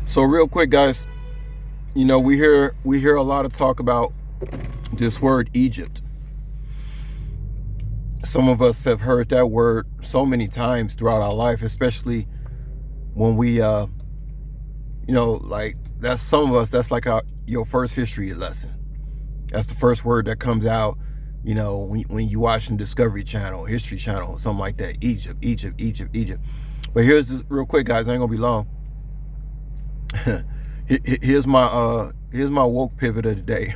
So real quick, guys, we hear a lot of talk about this word Egypt. Some of us have heard that word so many times throughout our life, especially when we like that's some of us, that's like your first history lesson. That's the first word that comes out, when you watching Discovery Channel, History Channel, something like that. Egypt, Egypt, Egypt, Egypt. But here's this real quick, guys. I ain't gonna be long. here's my woke pivot of the day.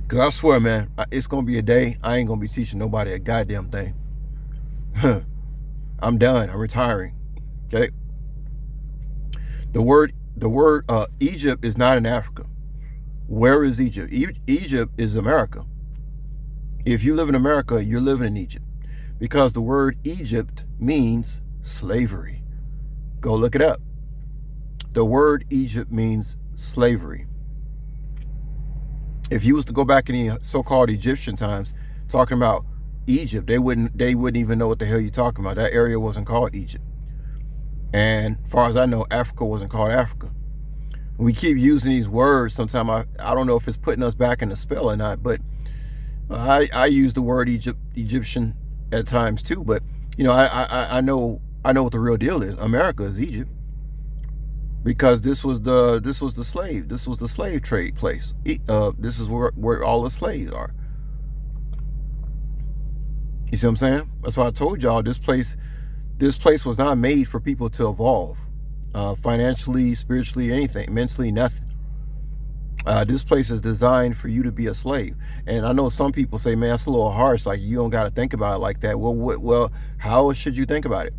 Cause I swear, man, it's gonna be a day I ain't gonna be teaching nobody a goddamn thing. I'm done. I'm retiring. Okay. The word Egypt is not in Africa. Where is Egypt? Egypt is America. If you live in America, you're living in Egypt, because the word Egypt means slavery. Go look it up. The word Egypt means slavery. If you was to go back in the so-called Egyptian times, talking about Egypt, they wouldn't even know what the hell you're talking about. That area wasn't called Egypt. And as far as I know, Africa wasn't called Africa. We keep using these words. Sometimes I don't know if it's putting us back in the spell or not, but I use the word Egyptian at times too. But I know what the real deal is. America is Egypt, because this was the slave trade place. This is where all the slaves are. You see what I'm saying? That's why I told y'all this place was not made for people to evolve, financially, spiritually, anything, mentally, nothing. This place is designed for you to be a slave. And I know some people say, man, that's a little harsh. Like, you don't got to think about it like that. Well, how should you think about it?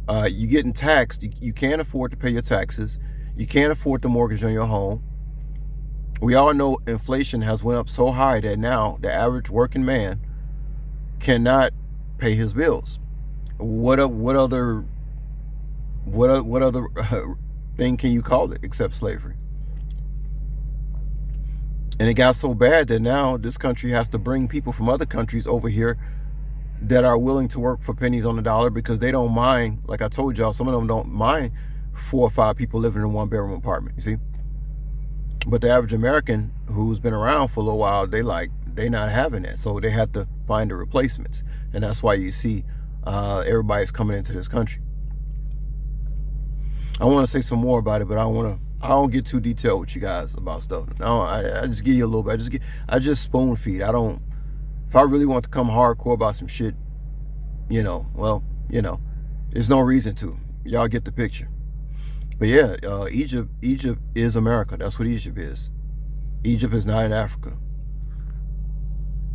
You're getting taxed. You can't afford to pay your taxes. You can't afford the mortgage on your home. We all know inflation has went up so high that now the average working man cannot pay his bills. What other thing can you call it except slavery? And it got so bad that now this country has to bring people from other countries over here that are willing to work for pennies on the dollar, because they don't mind. Like I told y'all, some of them don't mind 4 or 5 people living in a 1-bedroom apartment, you see. But the average American who's been around for a little while, they not having that. So they have to find the replacements. And that's why you see everybody's coming into this country. I want to say some more about it, but I don't get too detailed with you guys about stuff. I just give you a little bit. I just spoon feed. If I really want to come hardcore about some shit, there's no reason to. Y'all get the picture. But yeah, Egypt is America. That's what Egypt is. Egypt is not in Africa.